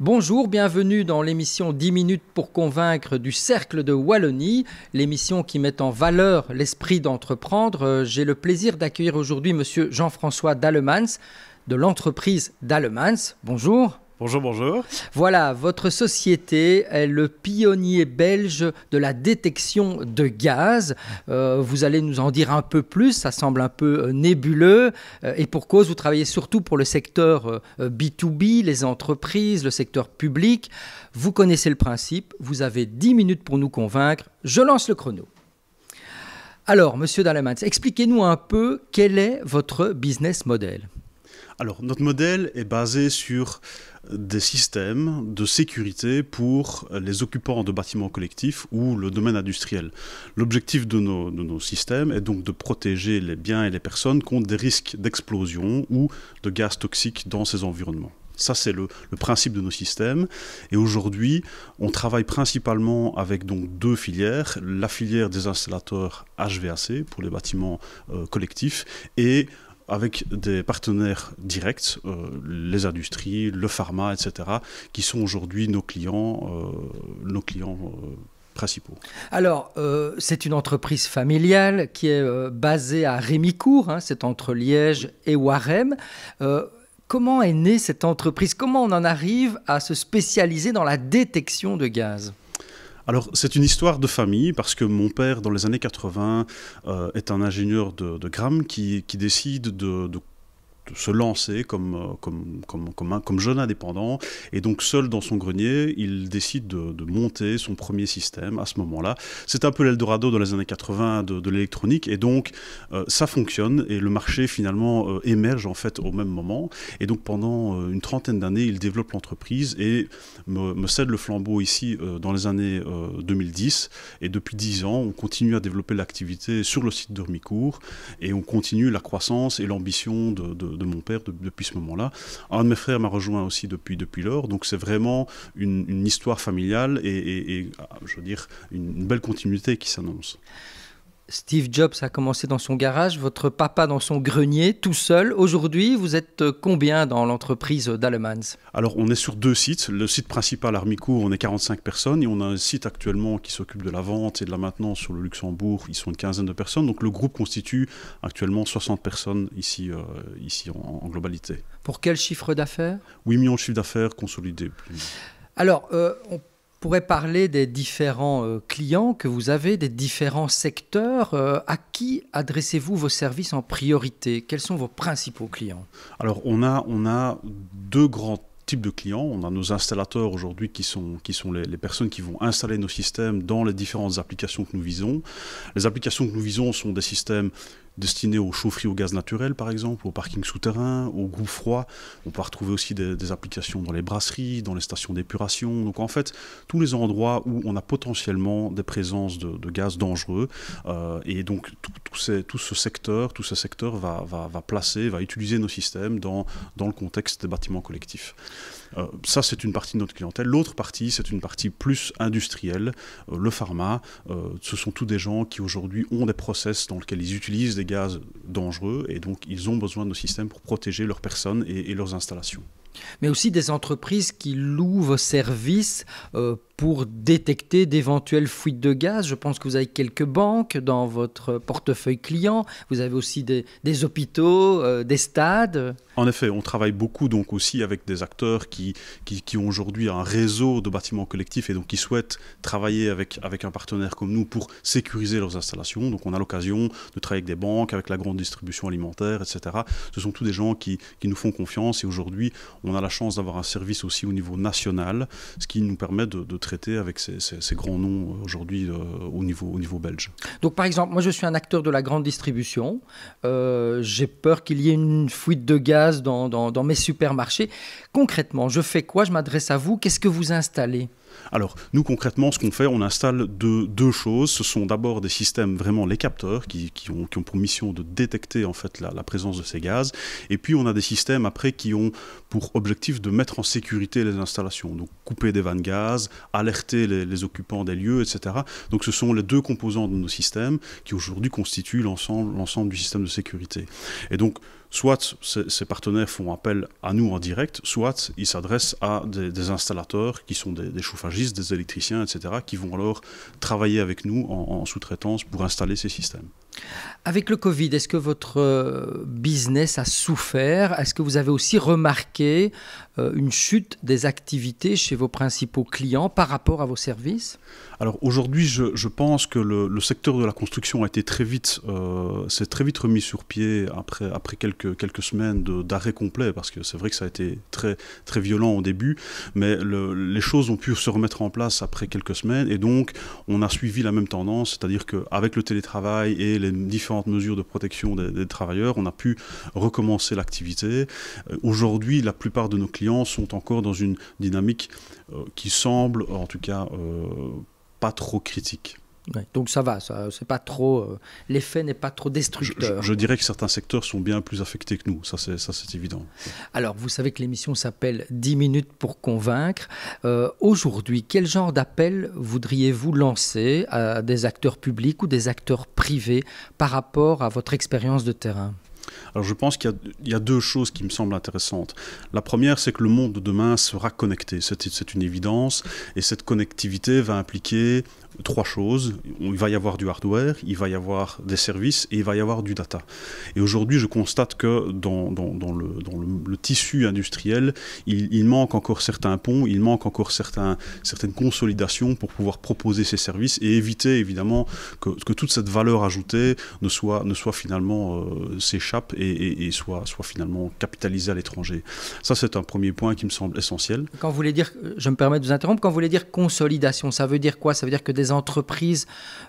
Bonjour, bienvenue dans l'émission 10 minutes pour convaincre du Cercle de Wallonie, l'émission qui met en valeur l'esprit d'entreprendre. J'ai le plaisir d'accueillir aujourd'hui monsieur Jean-François Dallemans de l'entreprise Dallemans. Bonjour. Bonjour, bonjour. Voilà, votre société est le pionnier belge de la détection de gaz. Vous allez nous en dire un peu plus, ça semble un peu nébuleux. Et pour cause, vous travaillez surtout pour le secteur B2B, les entreprises, le secteur public. Vous connaissez le principe, vous avez 10 minutes pour nous convaincre. Je lance le chrono. Alors, monsieur Dallemans, expliquez-nous un peu quel est votre business model. Alors, notre modèle est basé sur des systèmes de sécurité pour les occupants de bâtiments collectifs ou le domaine industriel. L'objectif de nos systèmes est donc de protéger les biens et les personnes contre des risques d'explosion ou de gaz toxiques dans ces environnements. Ça, c'est le principe de nos systèmes. Et aujourd'hui, on travaille principalement avec donc deux filières. La filière des installateurs HVAC pour les bâtiments collectifs et avec des partenaires directs, les industries, le pharma, etc., qui sont aujourd'hui nos clients principaux. Alors, c'est une entreprise familiale qui est basée à Rémicourt, c'est entre Liège et Waremme. Comment est née cette entreprise? Comment on en arrive à se spécialiser dans la détection de gaz? Alors, c'est une histoire de famille parce que mon père, dans les années 80, est un ingénieur de Gram qui décide de se lancer comme jeune indépendant. Et donc, seul dans son grenier, il décide de monter son premier système à ce moment-là. C'est un peu l'Eldorado dans les années 80 de l'électronique. Et donc, ça fonctionne et le marché, finalement, émerge en fait au même moment. Et donc, pendant une trentaine d'années, il développe l'entreprise et me cède le flambeau ici dans les années 2010. Et depuis 10 ans, on continue à développer l'activité sur le site de Rémicourt et on continue la croissance et l'ambition de mon père depuis ce moment-là. Un de mes frères m'a rejoint aussi depuis lors, donc c'est vraiment une histoire familiale et je veux dire une belle continuité qui s'annonce. Steve Jobs a commencé dans son garage, votre papa dans son grenier, tout seul. Aujourd'hui, vous êtes combien dans l'entreprise Dallemans? Alors, on est sur deux sites. Le site principal à Rémicourt, on est 45 personnes. Et on a un site actuellement qui s'occupe de la vente et de la maintenance sur le Luxembourg. Ils sont une quinzaine de personnes. Donc, le groupe constitue actuellement 60 personnes ici en globalité. Pour quel chiffre d'affaires? 8 millions de chiffre d'affaires consolidés. Alors, on pourrait parler des différents clients que vous avez, des différents secteurs. À qui adressez-vous vos services en priorité? Quels sont vos principaux clients? Alors, on a deux grands types de clients. On a nos installateurs aujourd'hui qui sont les personnes qui vont installer nos systèmes dans les différentes applications que nous visons. Les applications que nous visons sont des systèmes destinés aux chaufferies au gaz naturel, par exemple, aux parkings souterrains, aux groupes froids. On peut retrouver aussi des applications dans les brasseries, dans les stations d'épuration. Donc en fait, tous les endroits où on a potentiellement des présences de gaz dangereux. Et donc tout ce secteur va utiliser nos systèmes dans le contexte des bâtiments collectifs. Ça, c'est une partie de notre clientèle. L'autre partie, c'est une partie plus industrielle. Le pharma, ce sont tous des gens qui aujourd'hui ont des process dans lesquels ils utilisent des gaz dangereux et donc ils ont besoin de nos systèmes pour protéger leurs personnes et leurs installations. Mais aussi des entreprises qui louent vos services pour détecter d'éventuelles fuites de gaz. Je pense que vous avez quelques banques dans votre portefeuille client. Vous avez aussi des hôpitaux, des stades. En effet, on travaille beaucoup donc aussi avec des acteurs qui ont aujourd'hui un réseau de bâtiments collectifs et donc qui souhaitent travailler avec un partenaire comme nous pour sécuriser leurs installations. Donc on a l'occasion de travailler avec des banques, avec la grande distribution alimentaire, etc. Ce sont tous des gens qui nous font confiance et aujourd'hui on a la chance d'avoir un service aussi au niveau national, ce qui nous permet de traiter avec ces grands noms aujourd'hui au niveau belge. Donc par exemple, moi je suis un acteur de la grande distribution, j'ai peur qu'il y ait une fuite de gaz dans mes supermarchés. Concrètement, je fais quoi? Je m'adresse à vous, qu'est-ce que vous installez? Alors, nous, concrètement, ce qu'on fait, on installe deux choses. Ce sont d'abord des systèmes, vraiment les capteurs, qui ont pour mission de détecter en fait la présence de ces gaz. Et puis, on a des systèmes, après, qui ont pour objectif de mettre en sécurité les installations. Donc, couper des vannes gaz, alerter les occupants des lieux, etc. Donc, ce sont les deux composants de nos systèmes qui, aujourd'hui, constituent l'ensemble du système de sécurité. Et donc, soit ces partenaires font appel à nous en direct, soit ils s'adressent à des installateurs qui sont des chauffagistes, des électriciens, etc., qui vont alors travailler avec nous en sous-traitance pour installer ces systèmes. Avec le Covid, est-ce que votre business a souffert? Est-ce que vous avez aussi remarqué une chute des activités chez vos principaux clients par rapport à vos services? Alors aujourd'hui, je pense que le secteur de la construction a été s'est très vite remis sur pied après quelques semaines d'arrêt complet, parce que c'est vrai que ça a été très, très violent au début, mais les choses ont pu se remettre en place après quelques semaines, et donc on a suivi la même tendance, c'est-à-dire qu'avec le télétravail et les différentes mesures de protection des travailleurs, on a pu recommencer l'activité. Aujourd'hui, la plupart de nos clients sont encore dans une dynamique qui semble, en tout cas, pas trop critique. Ouais, donc ça va, c'est pas trop, l'effet n'est pas trop destructeur. Je dirais que certains secteurs sont bien plus affectés que nous, ça c'est évident. Alors vous savez que l'émission s'appelle 10 minutes pour convaincre. Aujourd'hui, quel genre d'appel voudriez-vous lancer à des acteurs publics ou des acteurs privés par rapport à votre expérience de terrain? Alors je pense qu'il y a deux choses qui me semblent intéressantes. La première, c'est que le monde de demain sera connecté, c'est une évidence, et cette connectivité va impliquer trois choses. Il va y avoir du hardware, il va y avoir des services et il va y avoir du data. Et aujourd'hui, je constate que dans le tissu industriel, il manque encore certains ponts, il manque encore certaines consolidations pour pouvoir proposer ces services et éviter évidemment que toute cette valeur ajoutée ne soit finalement s'échappe et soit finalement capitalisée à l'étranger. Ça, c'est un premier point qui me semble essentiel. Quand vous voulez dire, je me permets de vous interrompre, quand vous voulez dire consolidation, ça veut dire quoi? Ça veut dire que des entreprises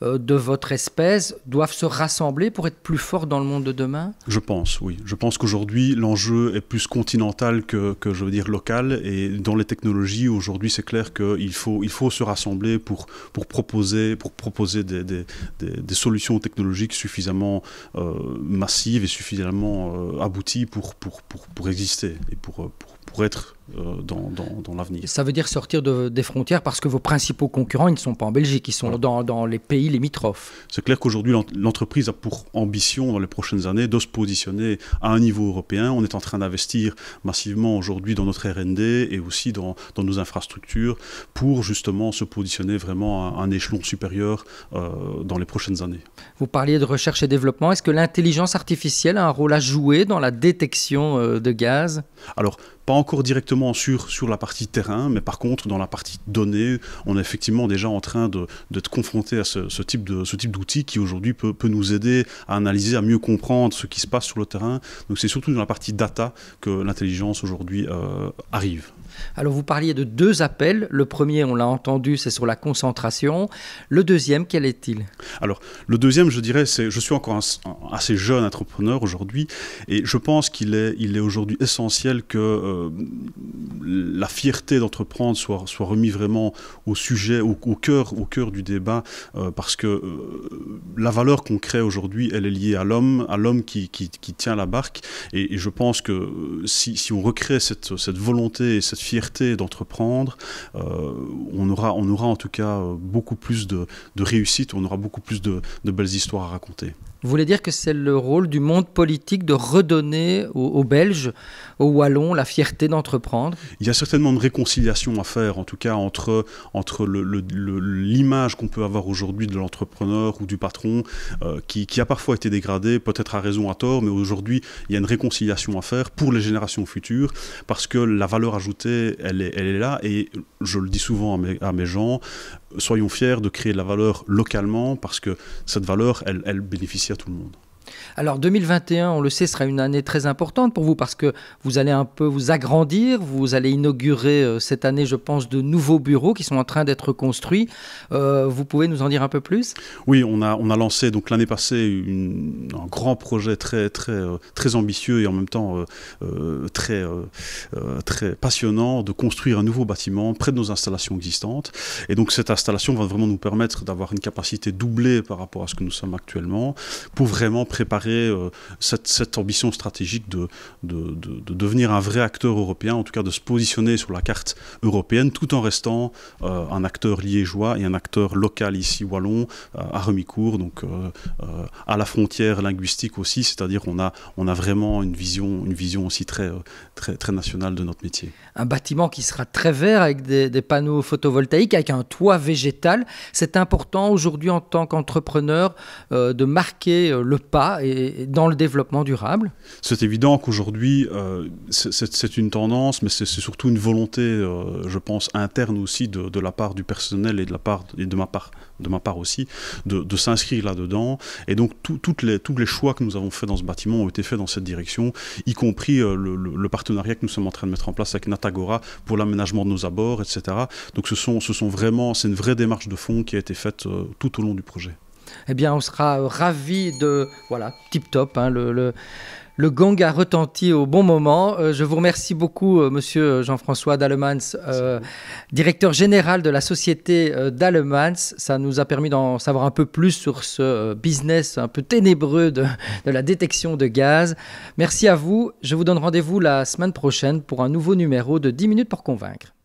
de votre espèce doivent se rassembler pour être plus fortes dans le monde de demain? Je pense, oui. Je pense qu'aujourd'hui, l'enjeu est plus continental que je veux dire local. Et dans les technologies, aujourd'hui, c'est clair qu'il faut se rassembler pour proposer des solutions technologiques suffisamment massives et suffisamment abouties pour exister et pour être dans l'avenir. Ça veut dire sortir des frontières parce que vos principaux concurrents, ils ne sont pas en Belgique, ils sont voilà. dans les pays limitrophes. C'est clair qu'aujourd'hui, l'entreprise a pour ambition dans les prochaines années de se positionner à un niveau européen. On est en train d'investir massivement aujourd'hui dans notre R&D et aussi dans nos infrastructures pour justement se positionner vraiment à un échelon supérieur dans les prochaines années. Vous parliez de recherche et développement. Est-ce que l'intelligence artificielle a un rôle à jouer dans la détection de gaz? Alors, pas encore directement sur la partie terrain, mais par contre, dans la partie données, on est effectivement déjà en train d'être confronté à ce type d'outil qui aujourd'hui peut nous aider à analyser, à mieux comprendre ce qui se passe sur le terrain. Donc c'est surtout dans la partie data que l'intelligence aujourd'hui arrive. Alors vous parliez de deux appels. Le premier, on l'a entendu, c'est sur la concentration. Le deuxième, quel est-il? Alors le deuxième, je dirais, je suis encore assez jeune entrepreneur aujourd'hui et je pense qu'il est aujourd'hui essentiel que la fierté d'entreprendre soit remise vraiment au sujet, au cœur du débat, parce que la valeur qu'on crée aujourd'hui, elle est liée à l'homme qui tient la barque. Et je pense que si on recrée cette volonté et cette fierté d'entreprendre, on aura en tout cas beaucoup plus de réussite, on aura beaucoup plus de belles histoires à raconter. Vous voulez dire que c'est le rôle du monde politique de redonner aux Belges, aux Wallons, la fierté d'entreprendre? Il y a certainement une réconciliation à faire, en tout cas entre l'image qu'on peut avoir aujourd'hui de l'entrepreneur ou du patron, qui a parfois été dégradée, peut-être à raison, à tort, mais aujourd'hui, il y a une réconciliation à faire pour les générations futures, parce que la valeur ajoutée, elle est là, et je le dis souvent à mes gens, soyons fiers de créer de la valeur localement, parce que cette valeur, elle bénéficie à tout le monde. Alors 2021, on le sait, sera une année très importante pour vous parce que vous allez un peu vous agrandir, vous allez inaugurer cette année, je pense, de nouveaux bureaux qui sont en train d'être construits. Vous pouvez nous en dire un peu plus? Oui, on a lancé donc l'année passée un grand projet très ambitieux et en même temps très passionnant de construire un nouveau bâtiment près de nos installations existantes. Et donc cette installation va vraiment nous permettre d'avoir une capacité doublée par rapport à ce que nous sommes actuellement pour vraiment préparer cette ambition stratégique de devenir un vrai acteur européen, en tout cas de se positionner sur la carte européenne, tout en restant un acteur liégeois et un acteur local ici, wallon, à Remicourt, donc à la frontière linguistique aussi, c'est-à-dire on a vraiment une vision aussi très nationale de notre métier. Un bâtiment qui sera très vert avec des panneaux photovoltaïques, avec un toit végétal. C'est important aujourd'hui en tant qu'entrepreneur de marquer le pas et dans le développement durable. C'est évident qu'aujourd'hui, c'est une tendance, mais c'est surtout une volonté, je pense, interne aussi de la part du personnel et de ma part aussi, de s'inscrire là-dedans. Et donc, tous les choix que nous avons faits dans ce bâtiment ont été faits dans cette direction, y compris le partenariat que nous sommes en train de mettre en place avec Natagora pour l'aménagement de nos abords, etc. Donc, c'est une vraie démarche de fond qui a été faite tout au long du projet. Eh bien, on sera ravis de... Voilà, tip top, hein, le gong a retenti au bon moment. Je vous remercie beaucoup, monsieur Jean-François Dallemans, directeur général de la société Dallemans. Ça nous a permis d'en savoir un peu plus sur ce business un peu ténébreux de la détection de gaz. Merci à vous. Je vous donne rendez-vous la semaine prochaine pour un nouveau numéro de 10 minutes pour convaincre.